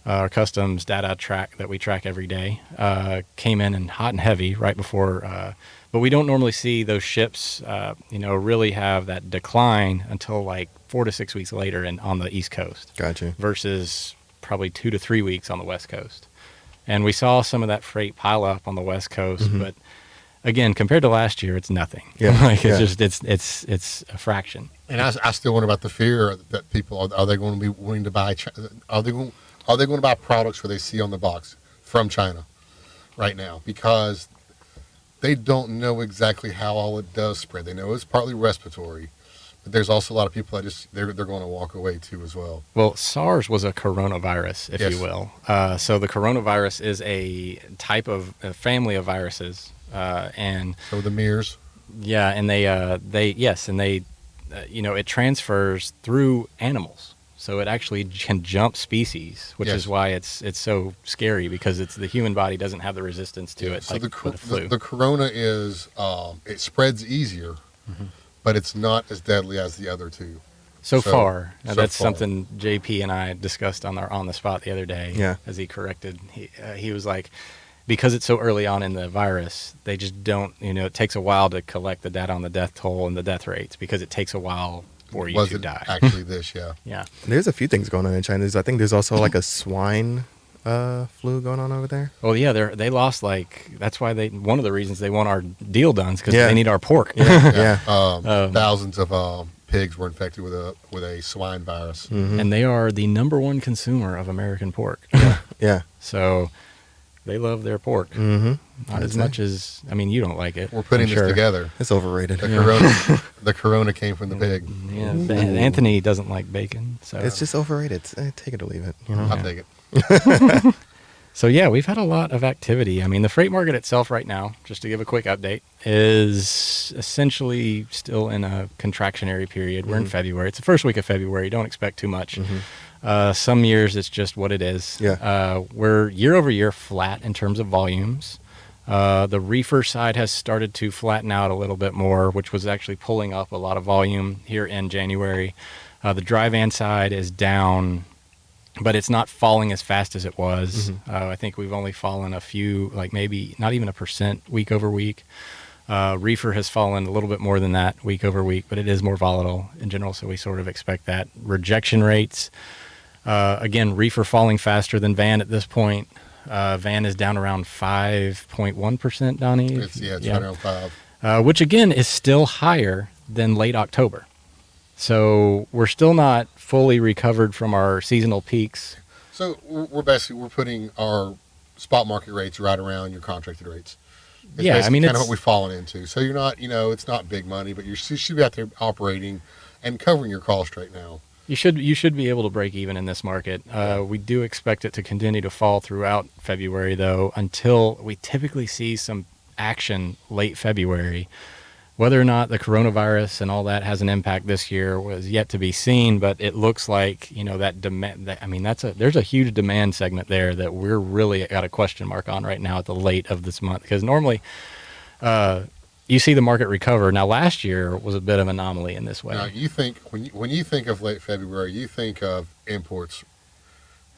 Our customs data that we track every day came in hot and heavy right before. But we don't normally see those ships, really have that decline until like 4 to 6 weeks later on the East Coast. Gotcha. Versus probably 2 to 3 weeks on the West Coast. And we saw some of that freight pile up on the West Coast, but again, compared to last year, it's nothing. Yeah. It's a fraction. And I still wonder about the fear that people are they going to be willing to buy? Are they going to buy products where they see on the box from China right now? Because they don't know exactly how all it does spread. They know it's partly respiratory, but there's also a lot of people that they're going to walk away too as well. Well, SARS was a coronavirus, if you will. So the coronavirus is a type of a family of viruses, and so the MERS. Yeah, and it transfers through animals. So it actually can jump species, which is why it's so scary because the human body doesn't have the resistance to it. So like the flu. the corona is it spreads easier, but it's not as deadly as the other two. So far, that's something JP and I discussed on the spot the other day. Yeah. As he corrected, he was like, because it's so early on in the virus, they just don't, it takes a while to collect the data on the death toll and the death rates because it takes a while for you Was to it die. actually this? Yeah. Yeah. There's a few things going on in China. I think there's also like a swine flu going on over there. Well, yeah, they lost that's why one of the reasons they want our deal done is because Yeah. they need our pork. Yeah. Thousands of pigs were infected with a swine virus. And they are the number one consumer of American pork. Yeah. So they love their pork. Mm-hmm. Not as much as, you don't like it. We're putting I'm this together. It's overrated. The corona came from the pig. Yeah, Anthony doesn't like bacon. So It's just overrated. Take it or leave it. You know. I'll take it. So yeah, we've had a lot of activity. The freight market itself right now, just to give a quick update, is essentially still in a contractionary period. We're in February. It's the first week of February. Don't expect too much. Some years it's just what it is. Yeah. We're year over year flat in terms of volumes. The reefer side has started to flatten out a little bit more, which was actually pulling up a lot of volume here in January. The dry van side is down, but it's not falling as fast as it was. I think we've only fallen a few, maybe not even 1% week over week. Reefer has fallen a little bit more than that week over week, but it is more volatile in general, so we sort of expect that. Rejection rates, again, reefer falling faster than van at this point. Van is down around 5.1%, Donnie. It's right around 5. Which again is still higher than late October. So we're still not fully recovered from our seasonal peaks. So we're putting our spot market rates right around your contracted rates. It's kind of what we've fallen into. So you're not, it's not big money, but you should be out there operating and covering your cost right now. You should be able to break even in this market. We do expect it to continue to fall throughout February, though, until we typically see some action late February. Whether or not the coronavirus and all that has an impact this year was yet to be seen, but it looks like that demand. There's a huge demand segment there that we're really got a question mark on right now at the late of this month, because normally you see the market recover. Now, last year was a bit of an anomaly in this way. Now, you think when you think of late February, you think of imports,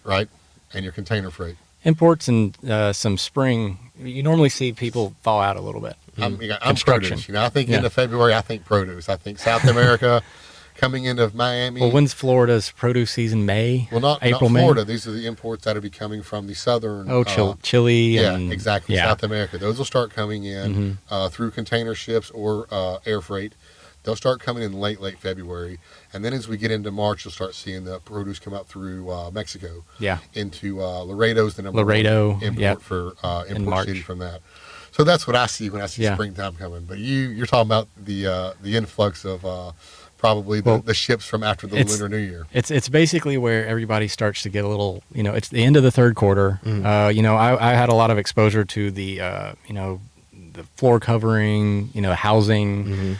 right, and your container freight. Imports and some spring. You normally see people thaw out a little bit. I'm Construction. produce. I think into February, I think produce. I think South America coming into Miami. Well, when's Florida's produce season? May? Well, not April, Florida. May? These are the imports that will be coming from the southern. Chile. Yeah, and, exactly. Yeah. South America. Those will start coming in through container ships or air freight. They'll start coming in late February. And then as we get into March, you'll start seeing the produce come out through Mexico. Yeah. Into Laredo's the number Laredo, one import yep. for In import March. city from that. So that's what I see when I see springtime coming. But you're talking about the influx of probably the ships from after the Lunar New Year. It's basically where everybody starts to get a little, it's the end of the third quarter. I had a lot of exposure to the, the floor covering, housing,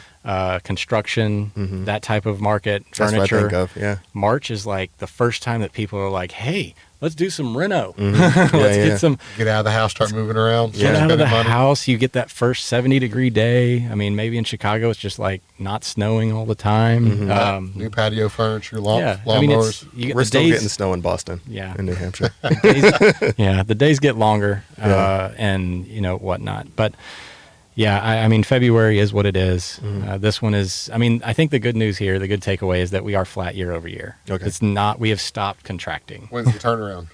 construction, that type of market, That's furniture. what I think of, yeah. March is like the first time that people are like, hey, let's do some reno. Get out of the house, start moving around. Get out of the house. You get that first 70-degree day. Maybe in Chicago it's just like not snowing all the time. New patio furniture, lawnmowers. We're still getting snow in Boston. Yeah. In New Hampshire. The days get longer and whatnot. But yeah, February is what it is. This one is, I think the good news here, the good takeaway is that we are flat year over year. Okay. It's not, we have stopped contracting. When's the turnaround?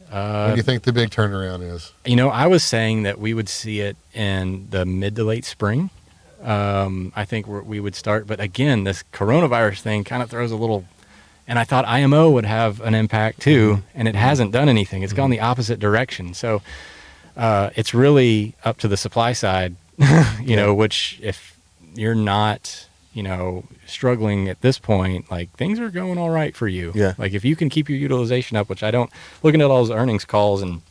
When do you think the big turnaround is? I was saying that we would see it in the mid to late spring. I think we would start, but again, this coronavirus thing kind of throws a little, and I thought IMO would have an impact too, and it hasn't done anything. It's gone the opposite direction. So it's really up to the supply side, which if you're not, struggling at this point, like things are going all right for you. Yeah. Like if you can keep your utilization up, which I don't, looking at all those earnings calls and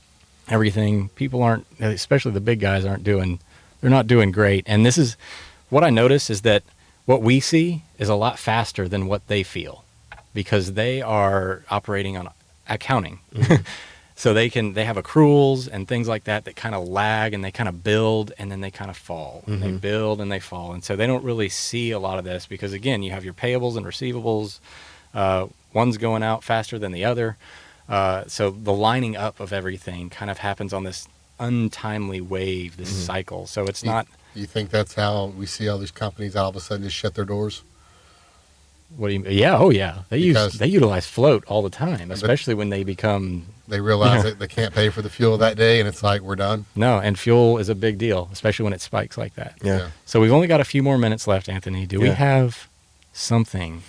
everything, people aren't, especially the big guys they're not doing great. And this is what I notice is that what we see is a lot faster than what they feel because they are operating on accounting. So they have accruals and things like that kind of lag and they kind of build and then they kind of fall. And they build and they fall. And so they don't really see a lot of this because, again, you have your payables and receivables. One's going out faster than the other. So the lining up of everything kind of happens on this untimely wave, this cycle. So it's not. You think that's how we see all these companies all of a sudden just shut their doors? What do you? Yeah, oh yeah. They Because- utilize float all the time, especially when they become. They realize that they can't pay for the fuel that day, and it's like, we're done. No, and fuel is a big deal, especially when it spikes like that. Yeah. So we've only got a few more minutes left, Anthony. Do we Yeah. have something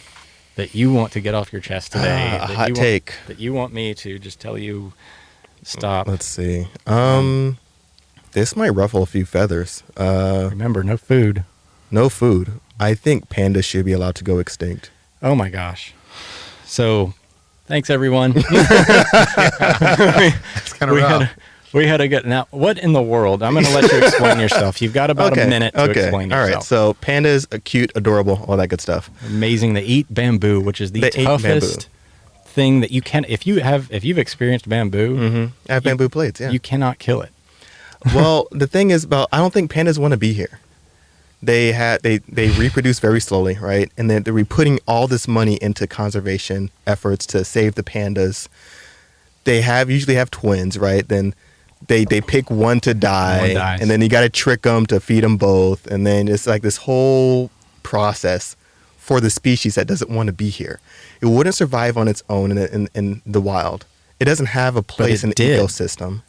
that you want to get off your chest today? A that hot you take. that you want me to just tell you stop? Let's see. This might ruffle a few feathers. Remember, no food. No food. I think pandas should be allowed to go extinct. Oh my gosh. So, thanks everyone. It's kind of rough. We had a good. Now, what in the world? I'm going to let you explain yourself. You've got about a minute to explain yourself. All right. So pandas are cute, adorable, all that good stuff. Amazing. They eat bamboo, which is the They eat toughest thing that you can. If you've experienced bamboo, I have bamboo plates. Yeah. you cannot kill it. Well, the thing is about I don't think pandas want to be here. They reproduce very slowly, right? And they're putting all this money into conservation efforts to save the pandas. They usually have twins, right? Then they pick one to die, One dies. and then you got to trick them to feed them both, and then it's like this whole process for the species that doesn't want to be here. It wouldn't survive on its own in the wild. It doesn't have a place in the did. ecosystem.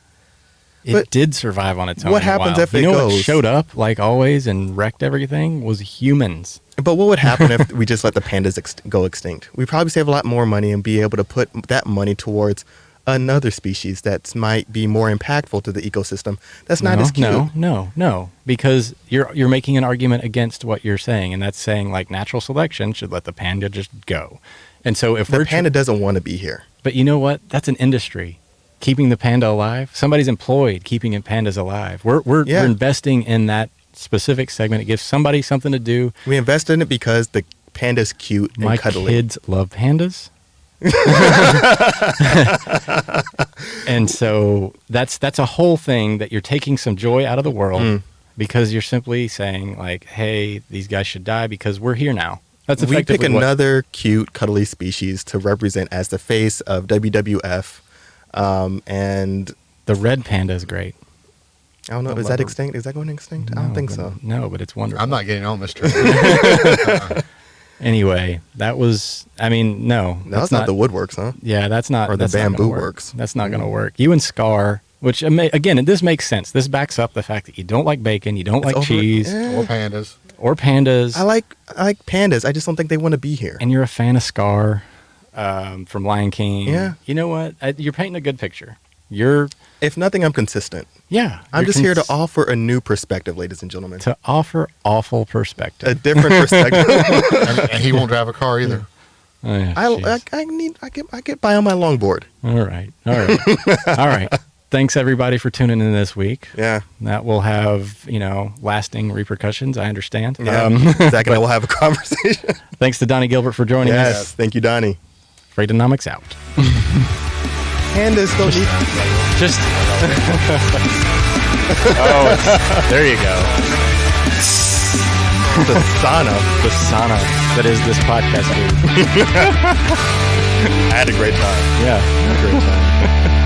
It But did survive on its own. what in the happens wild. if you it know what goes? showed up like always and wrecked everything was humans. But what would happen if we just let the pandas go extinct? We'd probably save a lot more money and be able to put that money towards another species that might be more impactful to the ecosystem. That's not as cute. No, because you're making an argument against what you're saying, and that's saying like natural selection should let the panda just go. And so if The panda doesn't want to be here. but you know what? That's an industry. Keeping the panda alive. Somebody's employed keeping pandas alive. We're investing in that specific segment. It gives somebody something to do. We invest in it because the panda's cute and My cuddly. kids love pandas. And so that's a whole thing that you're taking some joy out of the world because you're simply saying like, hey, these guys should die because we're here now. That's We effectively pick what- another cute, cuddly species to represent as the face of WWF. And the red panda is great. I don't know, is that extinct? Is that going extinct? I don't think so. No, but it's wonderful. I'm not getting on this train. Anyway, that was. I mean, no, That's not the woodworks, huh? Yeah, that's not. Or the that's not gonna bamboo work. works. That's not going to work. You and Scar, which again, this makes sense. This backs up the fact that you don't like bacon, you don't like over- cheese Or pandas. or pandas, I like pandas. I just don't think they want to be here. and you're a fan of Scar from Lion King. Yeah. You know what? You're painting a good picture. You're If nothing, I'm consistent. yeah. I'm you're just here to offer a new perspective, ladies and gentlemen. to offer awful A perspective. different perspective. And he won't drive a car either. Oh, yeah, jeez. I get by on my longboard. All right. All right. Thanks everybody for tuning in this week. Yeah. That will have, lasting repercussions, I understand. Yeah. Zach and I will have a conversation. Thanks to Donny Gilbert for joining Yes. us. Thank you, Donnie. Freightonomics out. Pandas don't eat. Just. There you go. The sauna. The sauna that is this podcast. Dude. I had a great time. Yeah, great time.